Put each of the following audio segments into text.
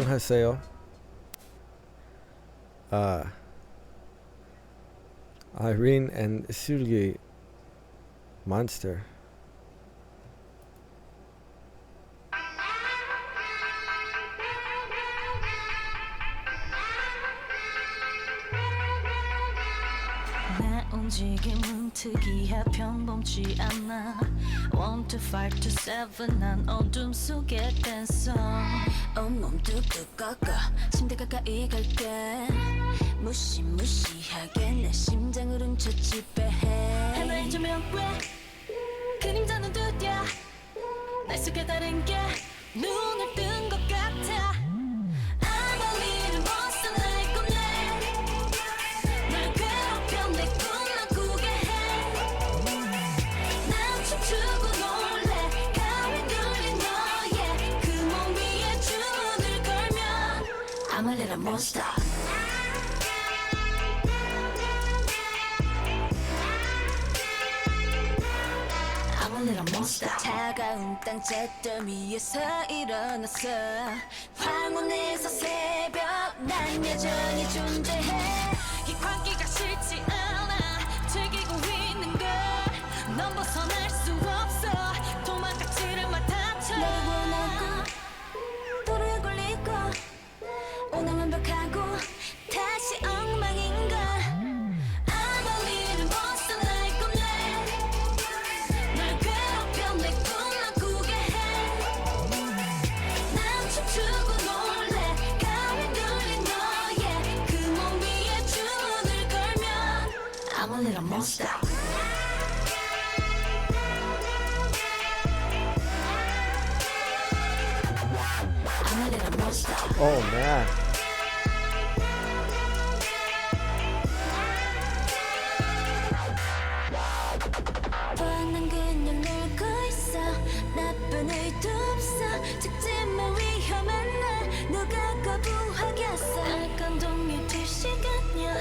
안녕하세요. Irene and Seulgi monster. 내 움직임은 특이해 평범치 않아 1, 2, 5, 2, 7 난 어둠 속의 댄서 온몸 뚝뚝 꺾어 침대 가까이 갈게 무시무시하게 내 심장을 훔쳐 지배해 하나의 조명 왜 그림자는 두드려 날 속에 다른 게 눈을 뜬 것 같아 I'm a little monster like a man 널 괴롭혀 내 꿈만 꾸게 해난 춤추고 놀래 가위 눌린 너의 그 몸 위에 주문을 걸면 I'm a little monster I'm a little monster 차가운 땅 잿더미 위에서 일어났어 황혼에서 새벽 난 여전히 존재해 이 광기가 싫지 않아 즐기고 있는 걸넌 벗어날 수 없어 도망가지를 마 다쳐 널 원하고 도로에 걸리고 오늘 완벽하고 다시 엉망인가 I'm a little monster like a man 널 괴롭혀 내 꿈만 꾸게 해난 춤추고 놀래 가위 눌린 너의 그 몸 위에 주문을 걸면 I'm a little monster I'm a little monster Oh man. 뻔한 그냥 놀고 있어 나쁜 의도 없어 직진만 위험한 날 누가 거부하겠어 알건동이 될 시간이야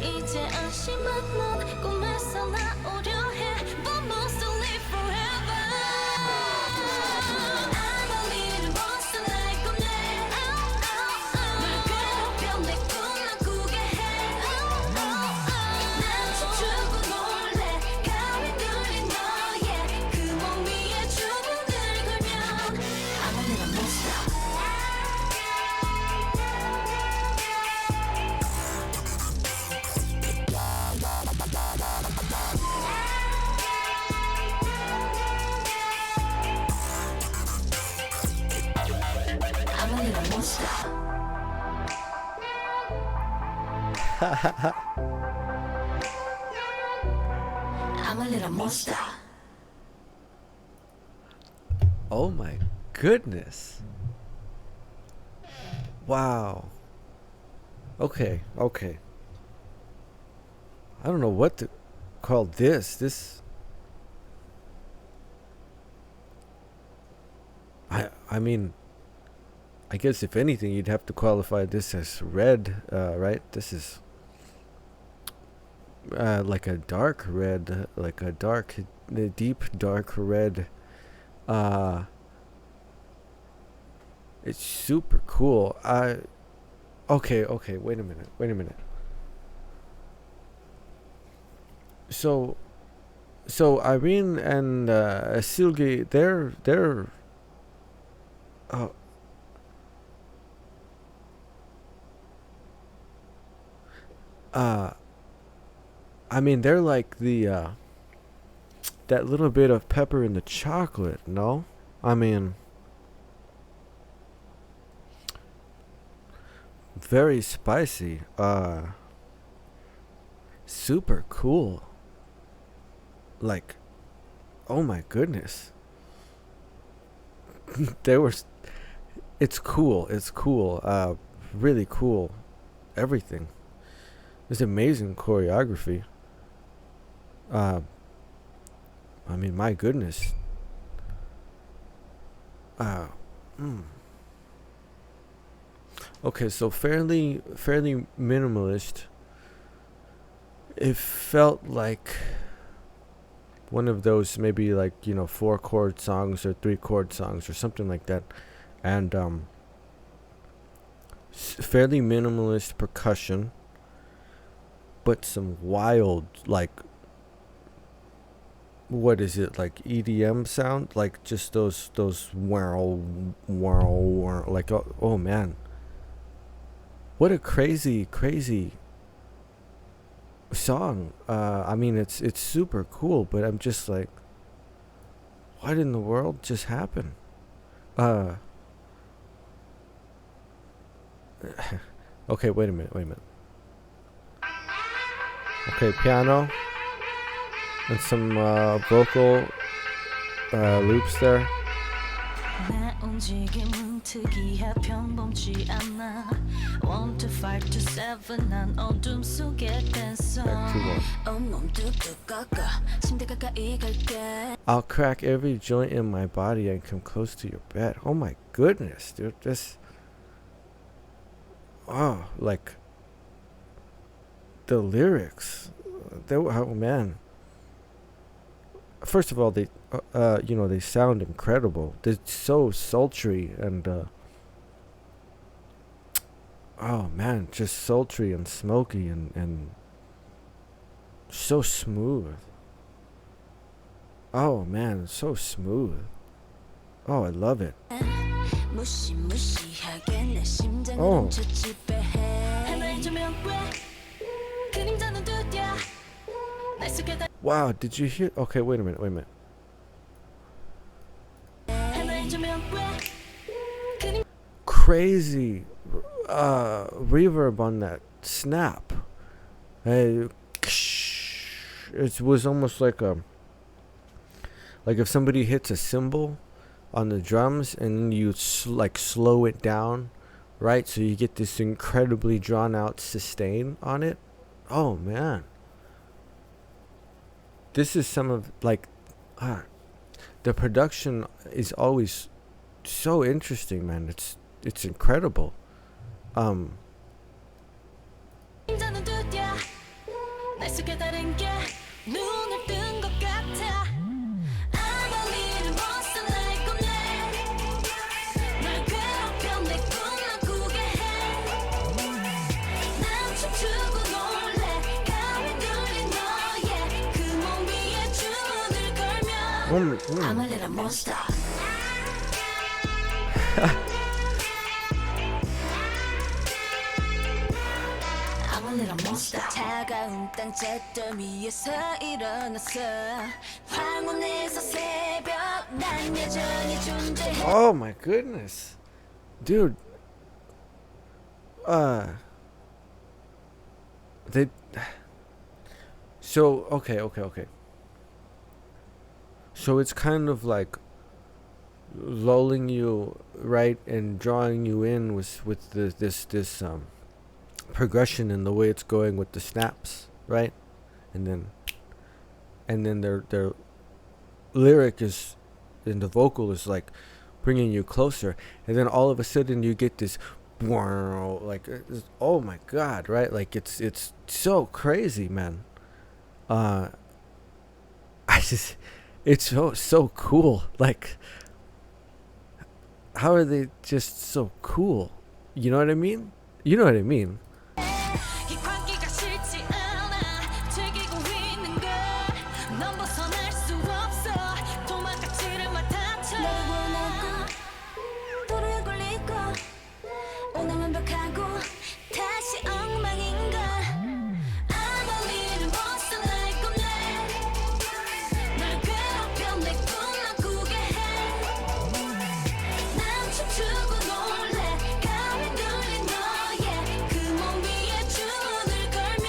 이제 안심한 넌 꿈에서 나오려 해 But must live forever I'm a little monster like a man 널 괴롭혀 내 꿈만 꾸게 해난 춤추고 놀래 가위 눌린 너의 그 몸 위에 주문을 걸면 I'm a little monster I'm a little monster I'm a little monster Oh my goodness. Wow. Okay. I don't know what to call this. I mean, I guess if anything, you'd have to qualify this as red, right? This is like a dark red, like a deep dark red. It's super cool. Okay. Wait a minute. So Irene and Seulgi, they're I mean, they're like the that little bit of pepper in the chocolate, no? I mean, very spicy. Super cool. Like, oh my goodness. It's cool. Really cool. Everything. It's amazing choreography. I mean, my goodness. Okay, so fairly minimalist. It felt like one of those maybe like 4-chord songs or 3-chord songs or something like that, and fairly minimalist percussion, but some wild, like, what is it, like EDM sound, like just those wow wow, like, oh man, what a crazy song. I mean, it's super cool, but I'm just like, what in the world just happened? Okay, wait a minute. Okay, piano and some vocal loops there. 내 움직임은 특이해 평범치 않아 1, 2, 5, 2, 7 난 어둠 속에 댄서 Back to one. 온몸 뚝뚝 꺾어 침대 가까이 갈게 I'll crack every joint in my body and come close to your bed. Oh my goodness, dude. This. Oh, like. The lyrics. Oh man. First of all, they sound incredible. They're so sultry and oh man, just sultry and smoky and so smooth. Oh man, so smooth. Oh, I love it. 무시무시하게 내 심장을 Oh. 훔쳐 지배해 하나의 조명과 그림자는 두드려 날 속에 다 Wow, did you hear? Okay, wait a minute. 하나의 조명과 그림 Crazy reverb on that snap. Hey, it was almost like if somebody hits a cymbal on the drums and you slow it down, right? So you get this incredibly drawn out sustain on it. Oh man. This is some of the production is always so interesting, man. It's incredible. 그림자는 두드려 날 속에 다른 게 눈을 뜬 것 같아 I'm a little monster like a man 널 괴롭혀 내 꿈만 꾸게 해난 춤추고 놀래 가위 눌린 너의 그 몸 위에 주문을 걸면 I'm a little monster I'm a little monster 차가운 땅 잿돌 위에서 일어났어 황혼에서 새벽 난 여전히 존재해 Oh my goodness, dude. They. So okay. So it's kind of like lulling you, right, and drawing you in with this progression in the way it's going with the snaps, right, and then their lyric is, and the vocal is like bringing you closer, and then all of a sudden you get this like, oh my god, right, like it's so crazy, man. It's so cool. Like, how are they just so cool? You know what I mean? You know what I mean? 이 광기가 싫지 않아 즐기고 있는 걸넌 벗어날 수 없어 도망가지를 마 다쳐 널 원하고 도로에 걸리고 오늘 완벽하고 다시 엉망인가 I'm a little monster like a man 널 괴롭혀 내 꿈만 꾸게 해난 춤추고 놀래 가위 눌린 너의 그 몸 위에 주문을 걸면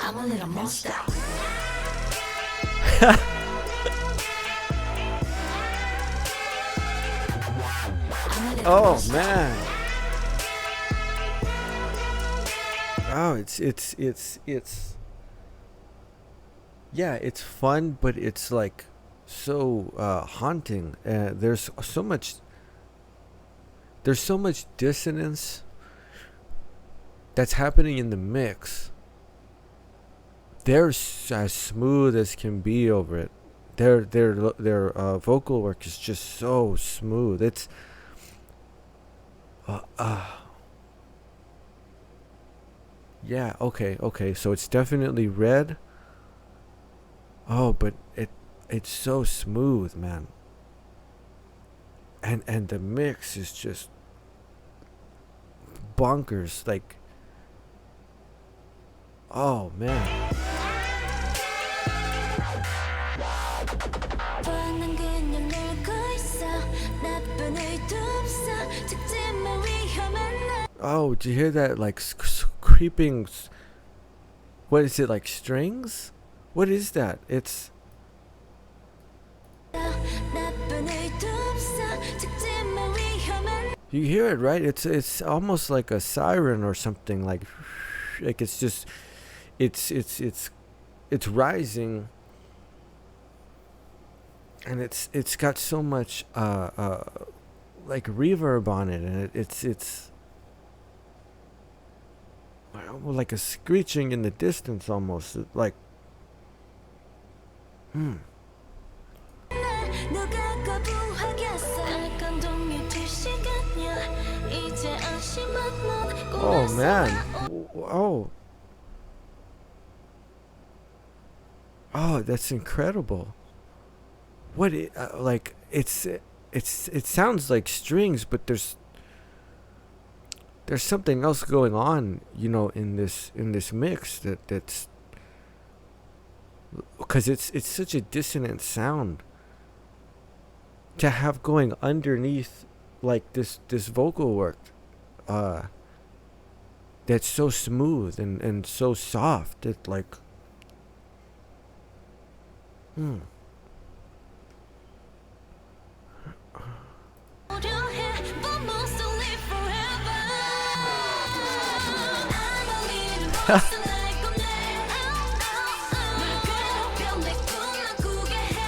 I'm a little monster Oh man. Oh, it's yeah, it's fun, but it's like so haunting. There's so much dissonance that's happening in the mix. They're as smooth as can be over it. Their vocal work is just so smooth. It's Yeah, okay. So it's definitely red. Oh, but it's so smooth, man. And the mix is just bonkers. Like, oh man. 뻔한 그냥 놀고 있어 나쁜 의도 없어 직진만 위험한 날 Oh, did you hear that? Like creeping. What is it, like strings? What is that? It's. 나쁜 의도 없어 직진만 위험한 You hear it, right? It's almost like a siren or something. Like it's just, it's rising, and it's got so much like reverb on it, and it's like a screeching in the distance almost. Like, 누가 거부하겠어 날 감동이 될 시간이야 이제 안심한 넌 oh man, oh, that's incredible. Like it sounds like strings, but there's something else going on, in this mix that's because it's such a dissonant sound to have going underneath, like this vocal work that's so smooth and so soft. It like 고려해 but mostly forever I'm a little monster like 건데 널 괴롭혀 내 꿈만 꾸게 해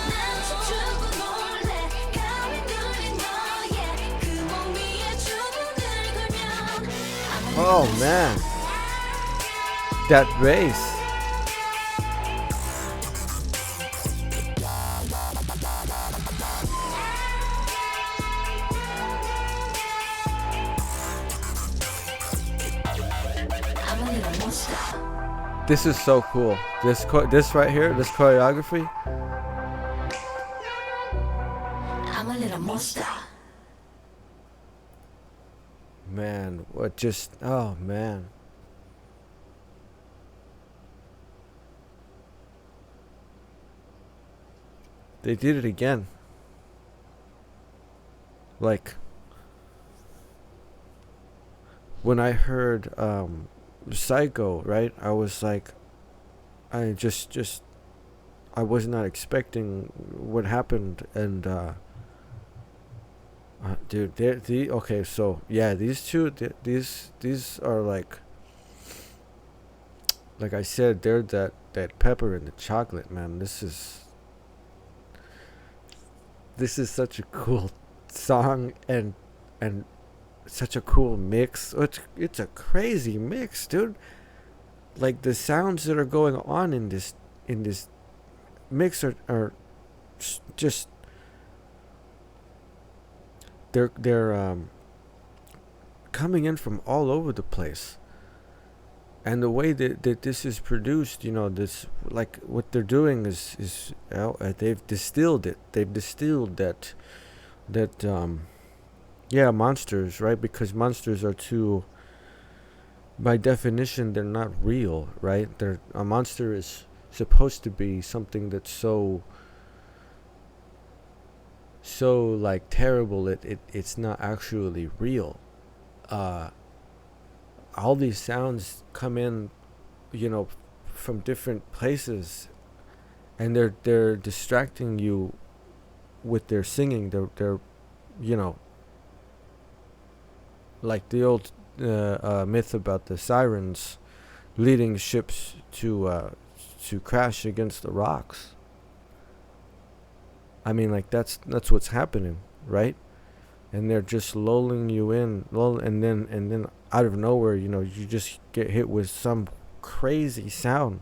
난 춤추고 놀래 가위 뚫린 너의 그 몸 위에 주먹을 걸면 oh man, that bass. I'm a little monster This is so cool. This right here, this choreography. I'm a little monster Man, what just, oh man. They did it again. Like, when I heard Psycho, right? I was like, I just I was not expecting what happened, and dude, okay, so yeah, these two, these are like I said, they're that pepper in the chocolate, man. This is such a cool song, and such a cool mix. It's a crazy mix, dude. Like the sounds that are going on in this mix are just they're coming in from all over the place. And the way that this is produced, this, like, what they're doing is they've distilled it. They've distilled that monsters, right? Because monsters are too, by definition, they're not real, right? A monster is supposed to be something that's so like terrible it's not actually real. All these sounds come in, from different places, and they're distracting you with their singing. They're like the old myth about the sirens leading ships to crash against the rocks. I mean, like, that's what's happening, right? And they're just lulling you in, and then out of nowhere, you just get hit with some crazy sound.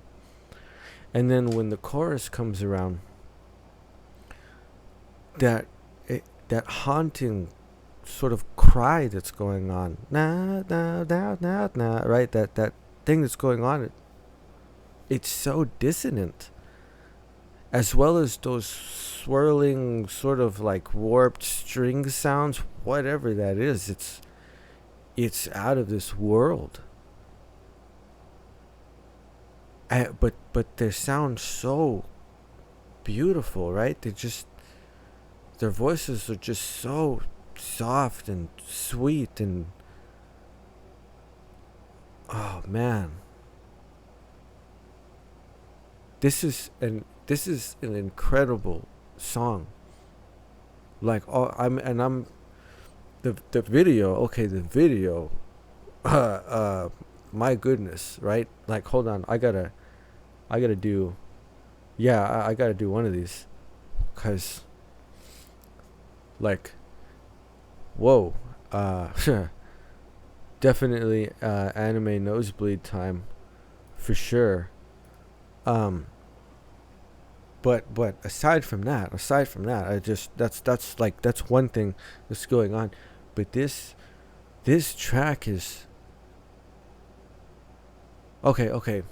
And then when the chorus comes around, that haunting sort of cry that's going on, right? That thing that's going on, it's so dissonant, as well as those swirling, sort of like warped string sounds. Whatever that is, it's out of this world. But they sound so beautiful, right? Their voices are just so soft and sweet, and oh man, this is an incredible song. Like, I'm the video. Okay, the video. My goodness, right? Like, hold on, I gotta do. Yeah, I gotta do one of these, cause like, whoa, definitely anime nosebleed time, for sure. But aside from that, I just that's one thing that's going on. But this track is okay.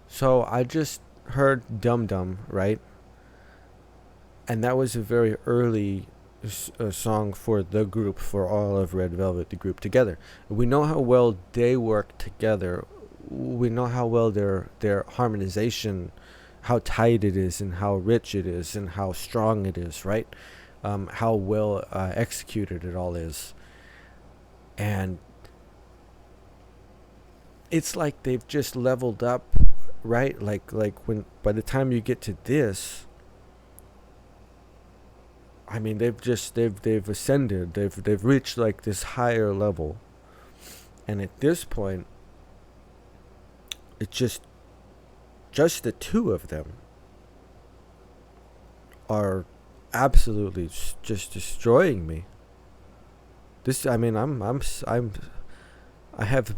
So I just heard Dum Dum, right? And that was a very early song for the group, for all of Red Velvet, the group together. We know how well they work together. We know how well their harmonization, how tight it is, and how rich it is, and how strong it is, right? How well executed it all is. And it's like they've just leveled up, right? Like when by the time you get to this, I mean, they've ascended. They've reached like this higher level. And at this point, it's just the two of them are absolutely just destroying me. I have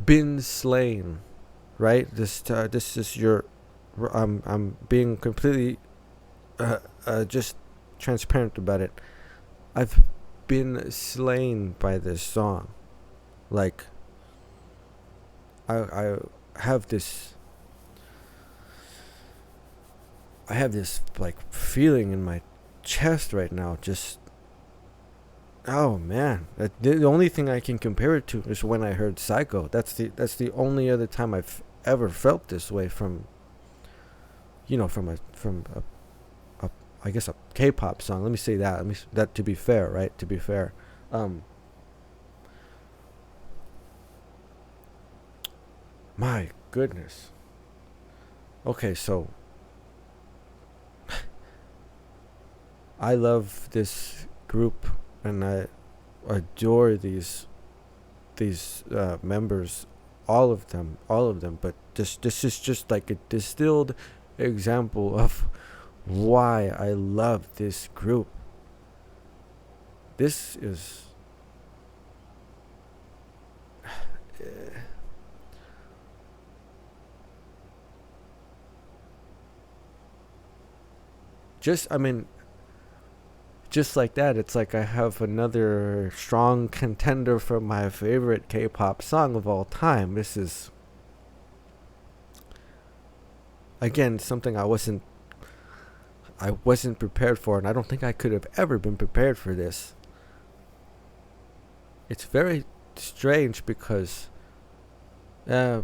been slain, right? This is I'm being completely just transparent about it. I've been slain by this song. Like, I have this like feeling in my chest right now. Just, oh man, the only thing I can compare it to is when I heard Psycho. That's the only other time I've ever felt this way from a I guess a K-pop song. Let me say that to be fair, right? To be fair. My goodness. Okay, so I love this group and I adore these members, all of them, but this is just like a distilled example of why I love this group. This is just like that. It's like I have another strong contender for my favorite K-pop song of all time. This is, again, something I wasn't prepared for, and I don't think I could have ever been prepared for this. It's very strange because I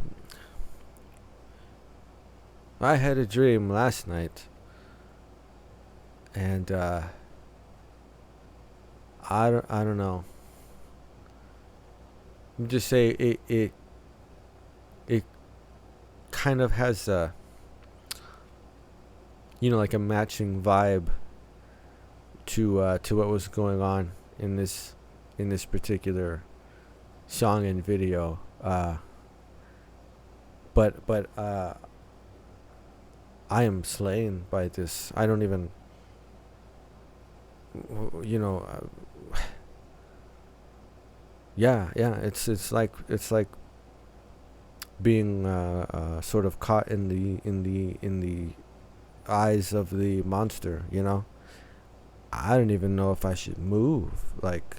had a dream last night, and I don't know. Let me just say it kind of has a, like a matching vibe to what was going on in this particular song and video. But I am slain by this. I don't even, yeah. It's like being sort of caught in the eyes of the monster. I don't even know if I should move. Like,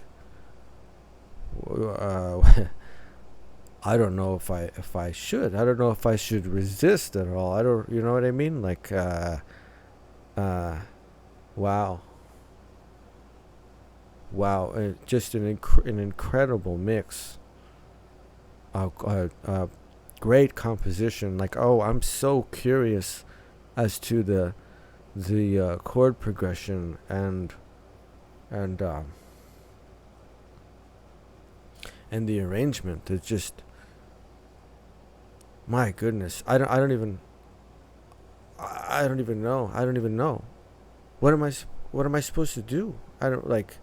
I don't know if I should. I don't know if I should resist at all. I don't. You know what I mean? Like, wow, wow, just an incredible mix. Great composition. Like, oh, I'm so curious as to the chord progression and the arrangement. It's just, my goodness. I don't even know. I don't even know. What am I supposed to do? I don't like.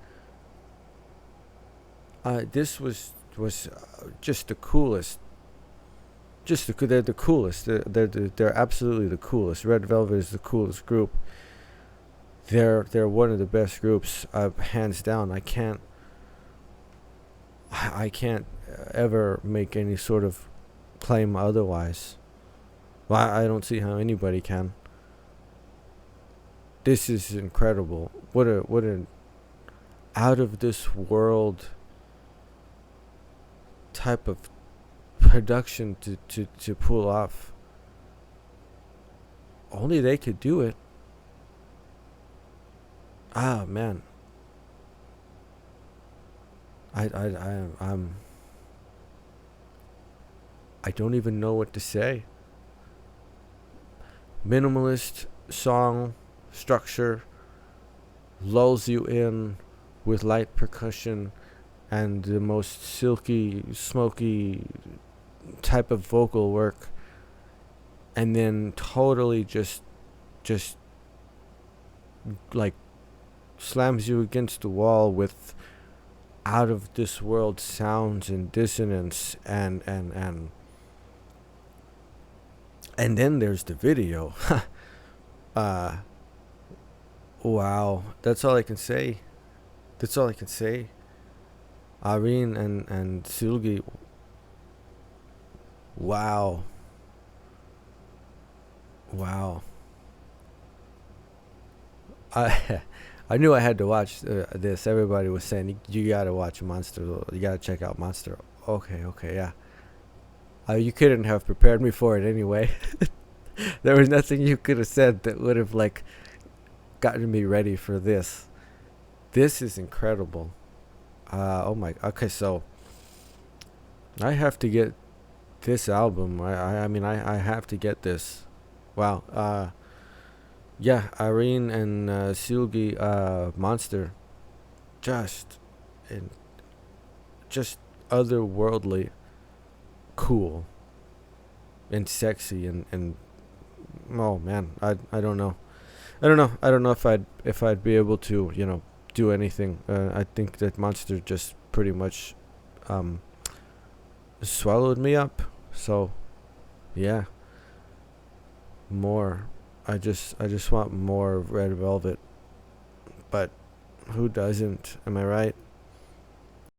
This was just the coolest. They're the coolest. They're absolutely the coolest. Red Velvet is the coolest group. They're one of the best groups, hands down. I can't ever make any sort of claim otherwise. Well, I don't see how anybody can. This is incredible. What an out of this world type of production to pull off. Only they could do it. Ah, man. I don't even know what to say. Minimalist song structure, lulls you in with light percussion and the most silky, smoky type of vocal work, and then totally just like slams you against the wall with out of this world sounds and dissonance and then there's the video. Wow, that's all I can say. Irene and Seulgi. Wow. I knew I had to watch this. Everybody was saying you gotta watch Monster. You gotta check out Monster. Okay, yeah. You couldn't have prepared me for it anyway. There was nothing you could have said that would have like gotten me ready for this. This is incredible. Oh my. Okay, so I have to get this album. I mean I have to get this. Wow. Yeah, Irene and Seulgi, Monster, just otherworldly, cool, and sexy, and oh man, I don't know, if I'd be able to do anything. I think that Monster just pretty much swallowed me up. So yeah, more. I just want more Red Velvet, but who doesn't? Am I right?